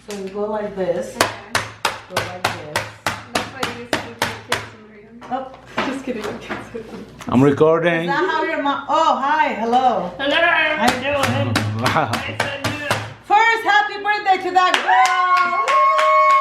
So you go like this. Okay. Go like this. That's why you used to do kids when we were young. Oh, Just kidding, I'm kids. I'm recording. is that how your mom? Oh, hi, hello. Hello! How you doing? Wow. First, happy birthday to that girl!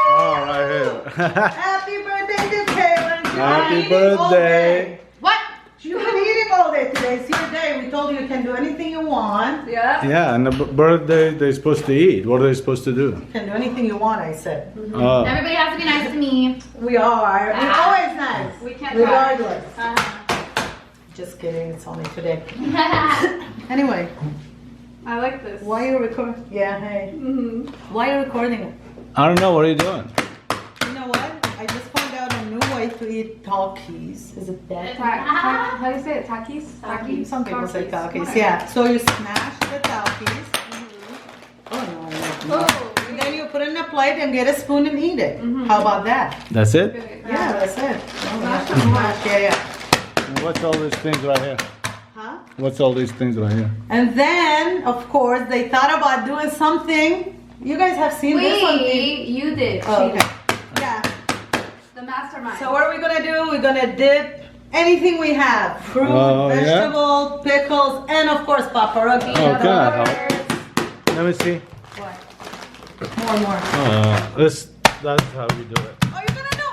Oh, right here. Happy birthday to Kaylin. She's Happy been eating all birthday. day. What? You've been eating all day today. It's your day. We told you you can do anything you want. Yeah? Yeah, and the birthday they're supposed to eat. What are they supposed to do? You can do anything you want, I said. Oh. Everybody has to be nice to me. We are. We're always nice. We can't Regardless. try. Just kidding. It's only today. Anyway, I like this. why are you recording? Yeah, hey. Mm-hmm. Why are you recording it? I don't know. What are you doing? You know what? I just found out a new way to eat Takis. Is it that? How do you say it? Takis? Some people say Takis. Whatever. Yeah. So you smash the Takis. Oh no. Oh, And then you put it in a plate and get a spoon and eat it. How about that? That's it? good. Yeah, that's it. Smash Smash, yeah. And what's all these things right here? Huh? What's all these things right here? And then, of course, they thought about doing something. You guys have seen this one. Wait, you did. Oh, okay. Yeah. The mastermind. So what are we gonna do? We're gonna dip anything we have. Fruit, Oh, yeah? vegetable, pickles, and of course paparazzi. Oh, can I help? Let me see. What? More. That's how we do it. Oh, you're gonna know.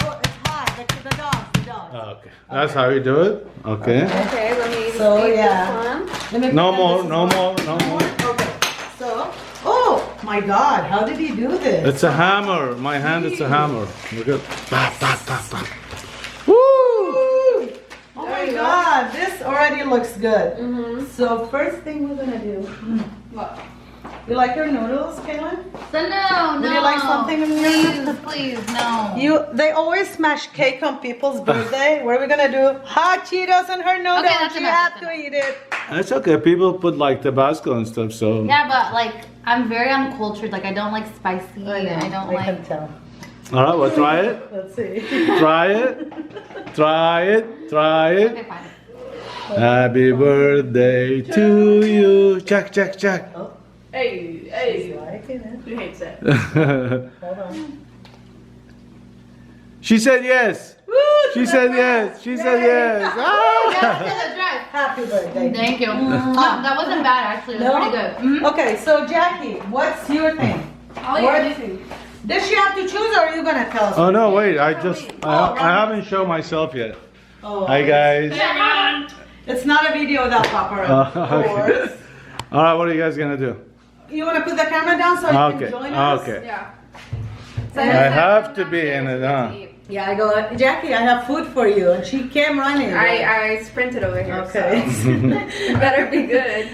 Oh, it's hot. The dogs. Oh, okay. That's how we do it. Okay. Okay, let me So, eat yeah. this one. Let me No pretend more. this is No one. more. No more. Okay. So, oh my God, how did he do this? It's a hammer. My hand is a hammer. Look at. Bah, bah, bah, bah. Woo! Oh my There you go. God, this already looks good. Mm-hmm. So first thing we're gonna do. What? You like your noodles, Kaylin? So no. Would you like something in your Please, no. They always smash cake on people's birthday. What are we gonna do? Hot Cheetos and her noodles. Okay, that's She enough, have that's to enough. eat it. It's okay. People put like Tabasco and stuff, so. Yeah, but like I'm very uncultured. Like I don't like spicy. I don't like. can tell. All right, well, try it. Let's see. Try it. Try it. Try it. Okay, fine. Happy birthday to you. Check, check, check. Oh, Hey, she's hey. liking it. Who hates it? Hold on. She said yes. Woo, She said yes. She said yes. Ah! Happy birthday. Thank you. That wasn't bad actually. It was No? pretty good. Mhm. Okay, so Jackie, what's your thing? I'll eat What? anything. Does she have to choose, or are you gonna tell us? Oh no, wait! I haven't shown myself yet. Oh, Hi guys. It's not a video without paparazzi, of Okay. course. All right, what are you guys gonna do? You wanna put the camera down so you Okay. can join us? Okay. Yeah. I have to be in it, huh? Yeah, I go, Jackie, I have food for you, and she came running. I sprinted over here. Okay. So. It better be good.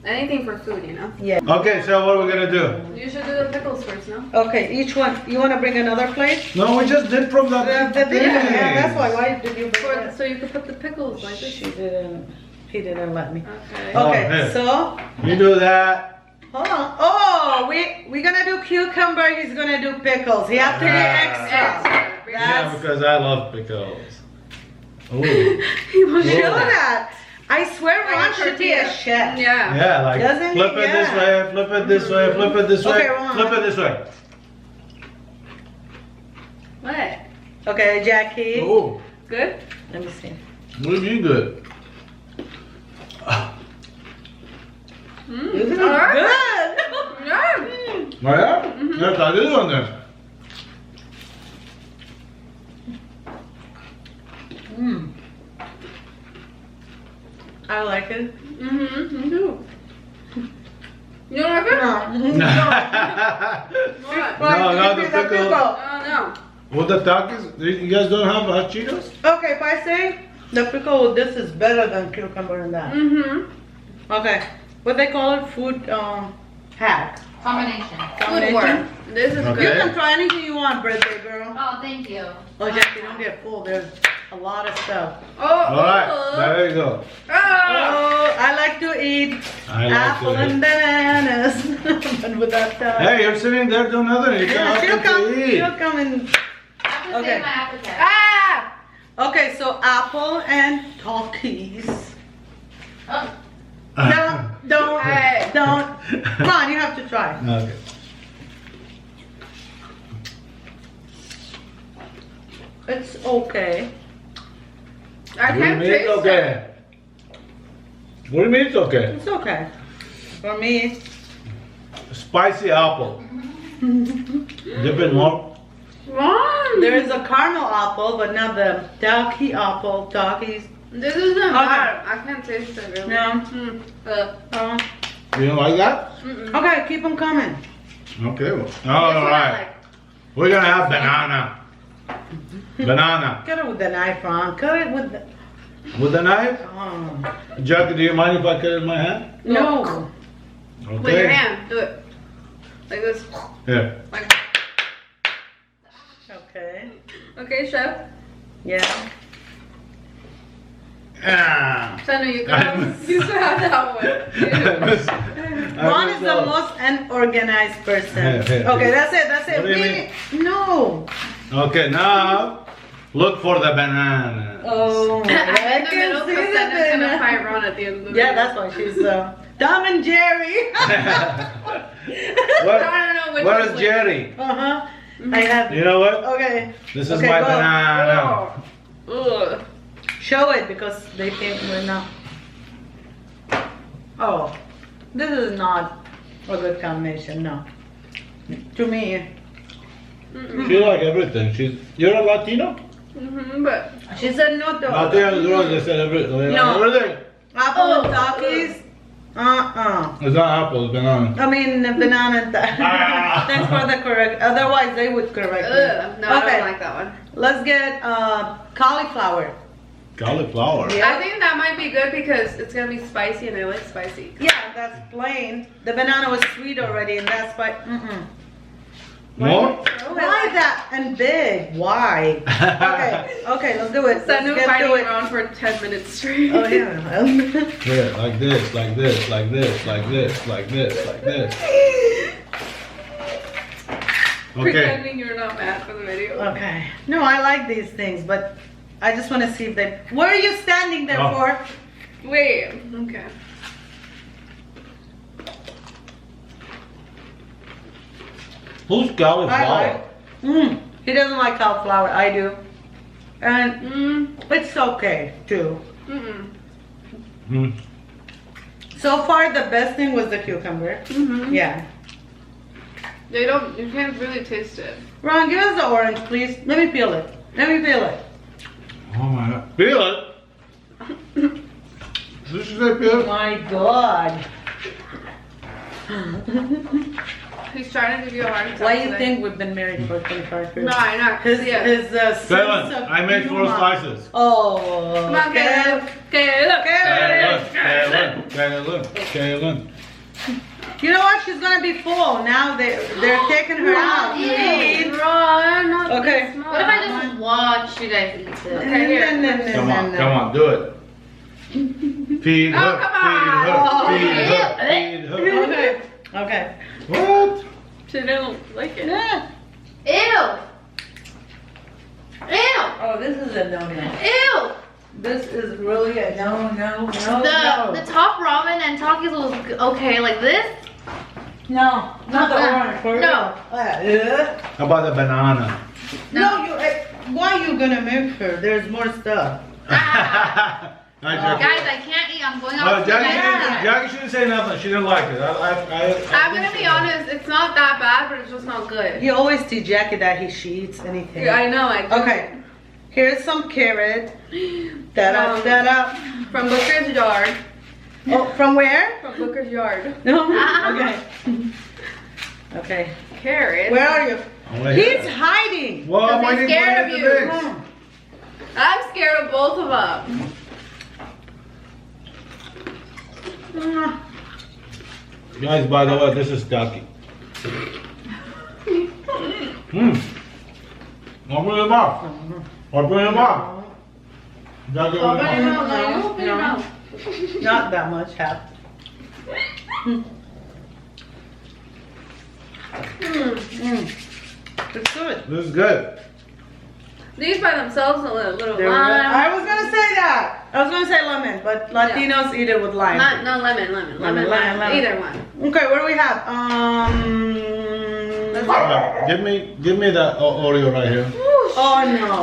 Anything for food, you know. Yeah. Okay, so what are we gonna do? You should do the pickles first, no? Okay, each one. You wanna bring another plate? No, we just did from that. The big one. Yeah, that's why. Why did you bring that? So you could put the pickles like this. She didn't. He didn't let me. Okay. Oh, Okay, here. so You do that. hold on. Oh, we're gonna do cucumber. He's gonna do pickles. He have to be extra. Yeah, because I love pickles. Ooh. He was Show Whoa. that. I swear Like Ron a should be a tortilla. chef. Yeah. Yeah, like Doesn't he? flip it this Yeah. way, flip it this way, flip it this way, Okay, Ron. flip it this way. What? Okay, Jackie. Oh, Good? Let me see. what do you mean good? You did Alright. good. Yeah. Oh yeah? Yeah, try this one then. Mm. I like it. Mm-hmm. Me too. You don't like it? No. What? No, not the Give me pickle. Oh no. What the Takis? You guys don't have hot Cheetos? Okay, if I say the pickle, this is better than cucumber and that. Mm-hmm. Okay, what they call it? Food hack. Combination. Good work. This is Okay. You good. can try anything you want, birthday girl. Oh, thank you. Oh, Jackie, don't get full. There's a lot of stuff. Oh. Alright, there you go. Ah. Oh, I like to eat I like apple to and eat. bananas. And with that, Hey, you're sitting there doing nothing. You yeah, can't she'll have come. to eat. She'll come and. I have to Okay. save my appetite. Ah. Okay, so apple and Takis. Oh, No, don't, Hey. don't. Come on, you have to try. Okay. It's okay. I What do you can't mean taste it's okay? What do you mean it's okay? It's okay. For me. Spicy apple. Dip it more. Mom, There is a caramel apple, but not the Taki apple. Taki's. this isn't bad. I can't taste it really. No. Uh, You don't like that? Okay, keep them coming. Okay. Well, this all one I right. like. We're gonna have banana. Banana. Cut it with the knife, Ron. Cut it with the. With the knife? Oh. Jackie, do you mind if I cut it in my hand? No. Okay. With your hand, do it. Like this. Here. Like, Okay. okay, chef. Yeah. Ah. Sanu, you I can miss- you can have that I one. miss- I Ron miss is the all- most unorganized person. Yeah, yeah, Okay, yeah. that's it. That's it. What do you No. Okay, now look for the banana. Oh, I'm in the can middle see because the Sanu's gonna banana. fight Ron at the end of the Yeah, video. that's why she's Tom and Jerry. What? I don't know which Where one's is which. Jerry? Uh-huh. I have. You know what? Okay. This is Okay, my go. banana. Ugh. Show it because they think we're not. Oh, this is not a good combination. No. To me. She like everything. You're a Latino? But She said no to Latino girls, they said everything. No. Everything. apple and Takis. It's not apple, it's banana. I mean, banana and Ah. Thanks for the correct. Otherwise, they would correct me. ugh, no, I Okay. don't like that one. Let's get cauliflower. Cauliflower. Yeah. I think that might be good because it's gonna be spicy and I like spicy. Yeah, that's plain. The banana was sweet already, and that's why. More? Why that and big? Why? Okay, let's do it. Let's Sanu get to fighting it. around for 10 minutes straight. Oh yeah. Yeah, like this, like this, like this, like this, like this, like this. Okay. Pretending you're not mad for the video. Okay. No, I like these things, but I just want to see if they. What are you standing there Oh. for? Wait, okay. Who's cauliflower? He doesn't like cauliflower. I do, and Mm, it's okay too. mm-mm. Hmm. So far, the best thing was the cucumber. Mm-hmm. Yeah. You can't really taste it. Ron, give us the orange, please. Let me feel it. Let me feel it. Oh my god. Feel it? Did you say feel Oh it? my God. He's trying to give you a hard time. Why do you today. think we've been married for 25 years? No, I know. His, Yeah. his sense Seven. of I made 4 humor. slices. Oh. Come on, Caleb. Caleb. Kaylin. You know what? She's gonna be full. Now they're taking her out. Ew. Eat. Ron, not Okay. this small. What if I just watch you guys eat it? Okay, here. Come on, do it. Feed Oh, her, come on. feed her. Okay. Okay. What? She didn't like it. Yeah. Ew! Ew! Oh, this is a no-no. Ew! This is really a no. The top ramen and Takis was okay, like this. No, not the orange. For No. real. How about the banana? No, you. Why you gonna mix her? There's more stuff. Hi, Jackie. Guys, I can't eat. I'm going Oh, out to Jackie, dinner. Jackie shouldn't say nothing. She didn't like it. I'm gonna be honest, it's not that bad, but it's just not good. He always teach Jackie that she eats anything. Yeah, I know, I do. Okay. Here's some carrot. Da-da. From Booker's Yard. Oh, from where? From Booker's Yard. No. Okay. Okay. Carrot. Where are you? I'm He's hiding. Well, I'm Because he's waiting for scared you of to you. mix. I'm scared of both of them. Guys, by the way, this is Jackie. Open your mouth. Open your mouth. Jackie, open your Open your mouth. mouth, Lily. Open your No. mouth. Not that much, half. It's good. This is good. These by themselves a little They're lime. good. I was gonna say that. I was gonna say lemon, but Latinos eat it with lime. Not lemon. Lemon. Either one. Okay, what do we have? Let's Give me that Oreo right here. Ooh, Oh no.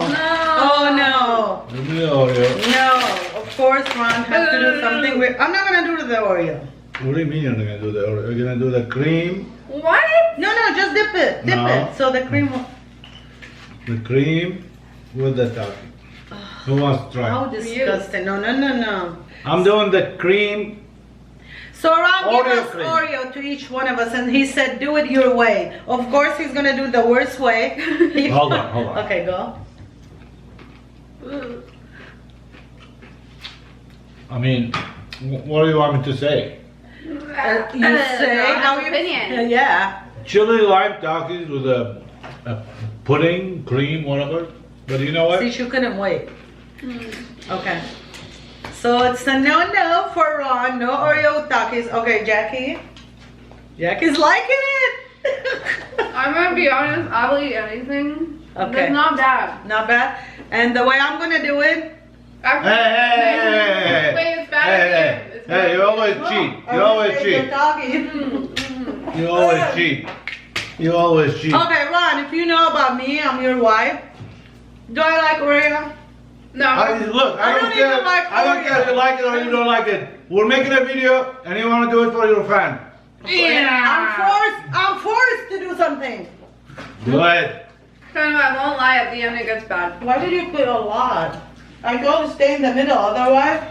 Oh no. Give me the Oreo. No. Of course Ron has to do something weird. I'm not gonna do the Oreo. What do you mean you're not gonna do the Oreo? You're gonna do the cream, What? No, just dip it. Dip No. it. So the cream will... the cream with the Taki. Who wants to How try? disgusting. No. I'm doing the cream. So Ron gave Oreo us cream. Oreo to each one of us and he said do it your way. Of course he's gonna do the worst way. Hold on. Okay, go. I mean, what do you want me to say? You say how you... opinion. Yeah. Chili lime Takis with a pudding, cream, whatever. But you know what? See, she couldn't wait. Okay. So it's a no for Ron. No Oreo Takis. Okay, Jackie. Jackie's liking it. I'm gonna be honest, I'll eat anything. Okay. It's not bad. Not bad. And the way I'm gonna do it. Hey. Wait, it's bad again. It's bad Hey, you again. always cheat. You always cheat. You always cheat. You always cheat. Okay, Ron, if you know about me, I'm your wife. Do I like Oreo? No. Look, I don't care. even like I don't care if you like it or you don't like it. We're making a video and you want to do it for your fan. I'm forced to do something. Do it. Kind of, I won't lie, at the end it gets bad. Why did you put a lot? I go to stay in the middle, otherwise.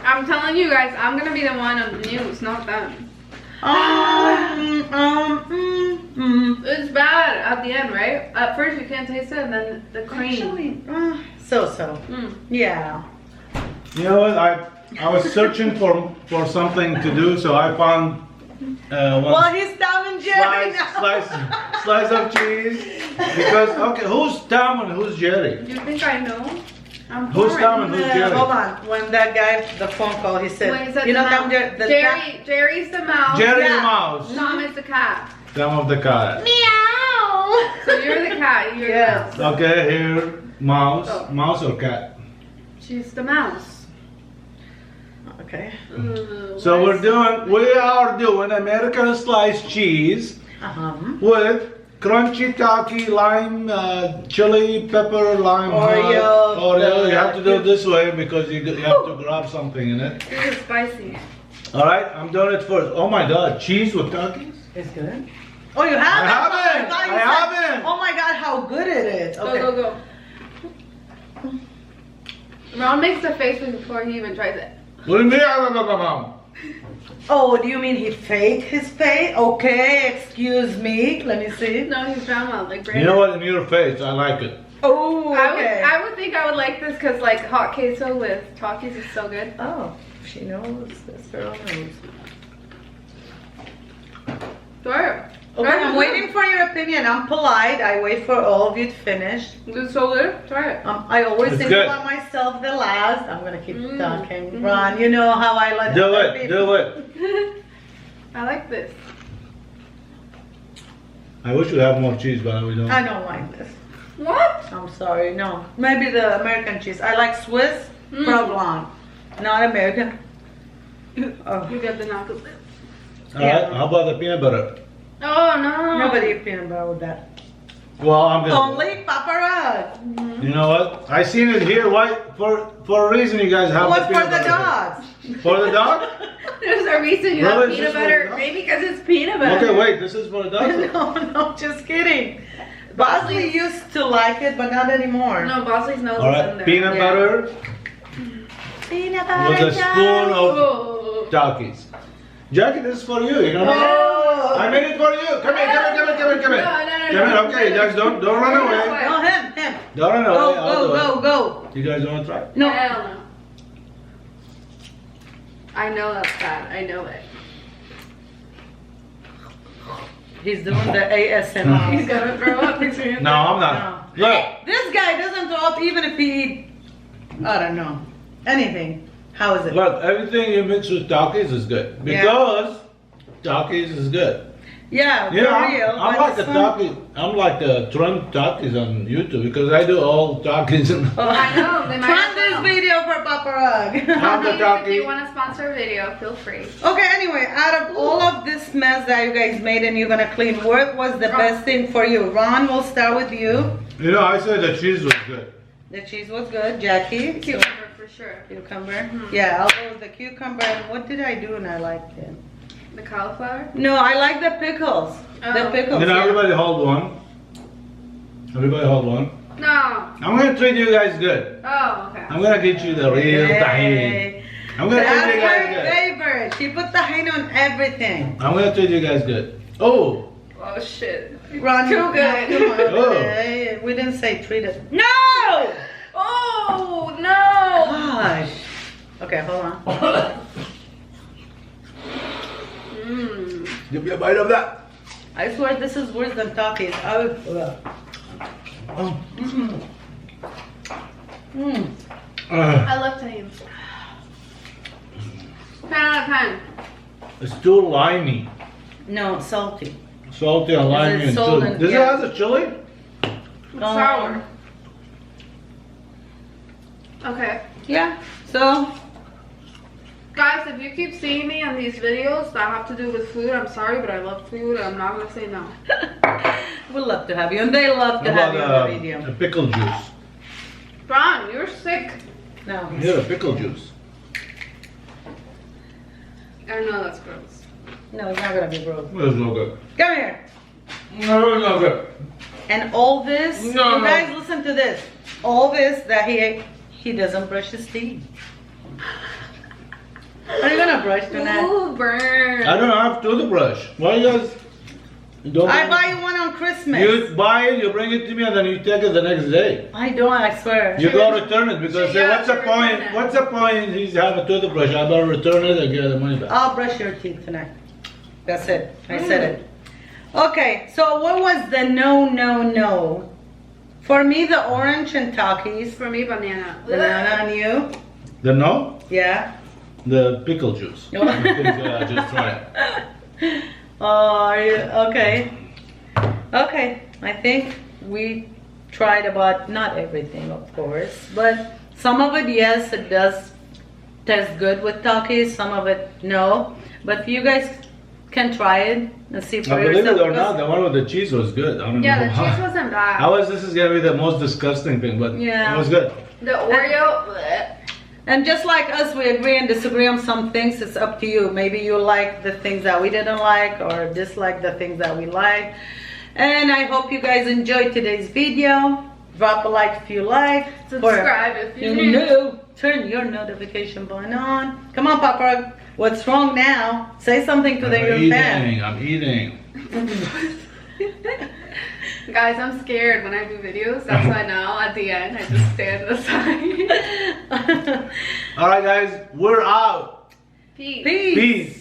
I'm telling you guys, I'm gonna be the one on the news, not them. It's bad at the end, right? At first you can't taste it, and then the cream. Actually, so. Yeah. You know what? I was searching for something to do, so I found one Well, he's Tom and Jerry now. slice of cheese. Because okay, who's Tom and who's Jerry? Do you think I know? I'm Who's foreign. Tom and who's Jerry? Hold on. When that guy, the phone call, he said, Wait, he said you know, the Tom, mouse. Jerry, Jerry's the mouse. Jerry Yeah. the mouse. Tom is the cat. Tom of the cat. Meow. So you're the cat. You're Yes. the mouse. Okay, here, mouse. Oh. Mouse or cat? She's the mouse. Okay. So we are doing American sliced cheese with crunchy Taki, lime, chili, pepper, lime, Oreo. Oreo. You have to do it this way because you have to grab something in it. This is spicy. All right, I'm doing it first. Oh my God, cheese with Takis? It's good. Oh, you haven't? I haven't. thought you I said- haven't. Oh my God, how good it is. Okay. Go. Ron makes the face before he even tries it. What do you mean? Oh, do you mean he faked his face? Okay, excuse me. Let me see. No, he's drama like You know what? In your face, I like it. Oh, okay. I would think I would like this because like hot queso with Takis is so good. Oh, she knows. This girl knows. Sure. Okay, I'm waiting for your opinion. I'm polite. I wait for all of you to finish. It's so good. Try it. I always It's think good. about myself the last. I'm gonna keep talking. Ron, you know how I let Do other it. people- Do it. I like this. I wish we had more cheese, but we don't. I don't like this. What? I'm sorry. No, maybe the American cheese. I like Swiss provolone, not American. Oh, You get the knuckles. All right. How about the peanut butter? Oh no. nobody eat peanut butter with that. Well, I'm gonna. Only Papa Rug. You know what? I seen it here. Why? For a reason, you guys have What's the for peanut the butter. dogs? For the dog? There's a reason you Really? have Is peanut this butter. what- Maybe because it's peanut butter. Okay, wait. This is for the dog. No, just kidding. Bosley used to like it, but not anymore. No, Bosley's nose All is in right. there. Peanut Yeah. butter Peanut butter. with a spoon of Oh. Takis. Jackie, this is for you. You know what? Oh. I made it for you. Come here. Come here. No. Come here. Okay, you guys don't run away. No, him. Don't run away. I'll do it. Go. You guys want to try? No. Hell no. I know that's bad. I know it. He's doing the ASMR. He's gonna throw up. He's gonna No, I'm not. Look. This guy doesn't throw up even if he eat, I don't know, anything. How is it? Look, everything you mix with Takis is good. Yeah. Because Takis is good. Yeah, for Yeah, real. I'm but like the some- Takis. I'm like the Trump Takis on YouTube because I do all Takis. And Oh, I know, they might Trend as this well. video for Papa Rug. I'm the Please, if Taki. you want to sponsor a video, feel free. Okay, anyway, out of all of this mess that you guys made and you're gonna clean, what was the best thing for you? Ron, we'll start with you. You know, I said the cheese was good. The cheese was good. Jackie? Cucumber for sure. Cucumber? Yeah, I'll go with the cucumber. And what did I do and I liked it? The cauliflower? No, I like the pickles. The Oh. pickles. You know, yeah. everybody hold one. Everybody hold one. No. I'm gonna treat you guys good. Oh, okay. I'm gonna get you the real tahini. Yay. I'm gonna That's treat you guys her good. favorite. She put tahini on everything. I'm gonna treat you guys good. Oh, Oh, shit. Ron, Too good. Come on. Oh. Hey, we didn't say treat it. No! Oh, no. Gosh. Okay, hold on. Mmm. give me a bite of that. I swear this is worse than Takis. I would. Oh. Mm. I love tahini. 10 out of 10. It's too limey, No, salty. salty and limey and salt too. and- Does yeah. it have the chili? It's sour. Okay. Yeah. So Guys, if you keep seeing me on these videos that have to do with food, I'm sorry, but I love food. I'm not going to say no. we'd love to have you, and they love to How have you about on the video. the pickle juice? Ron, you're sick. No. Yeah, the pickle juice. I know that's gross. No, it's not gonna be broke. It's no good. Come here. No, it's not good. And all this, No, you no. guys listen to this. All this that he doesn't brush his teeth. Are you gonna brush tonight? Ooh, burn. I don't have toothbrush. Why you guys? You don't I buy you one on Christmas. You buy it, you bring it to me, and then you take it the next day. I don't, I swear. You go return it because say, Yeah, what's the to return point? it. What's the point? He's have a toothbrush. I better return it and get the money back. I'll brush your teeth tonight. That's it. I said it. Okay, so what was the no? For me, the orange and Takis. For me, banana. Banana and you? The no? Yeah. The pickle juice. No. I think, just try it. Oh, are you okay? Okay, I think we tried about not everything, of course, but some of it, yes, it does taste good with Takis. Some of it, no. But you guys can try it and see for Now, believe yourself. it or not, the one with the cheese was good. I don't Yeah, know the how. cheese wasn't bad. This is gonna be the most disgusting thing, but Yeah. it was good. The Oreo. bleh. And just like us, we agree and disagree on some things. It's up to you. Maybe you like the things that we didn't like or dislike the things that we like. And I hope you guys enjoyed today's video. Drop a like if you like. Subscribe if you need. new. Turn your notification button on. Come on, Papa. What's wrong now? Say something to the I'm your fan. I'm eating. Guys, I'm scared when I do videos. That's why now at the end I just stand aside. All right, guys, we're out. Peace. Peace. Peace.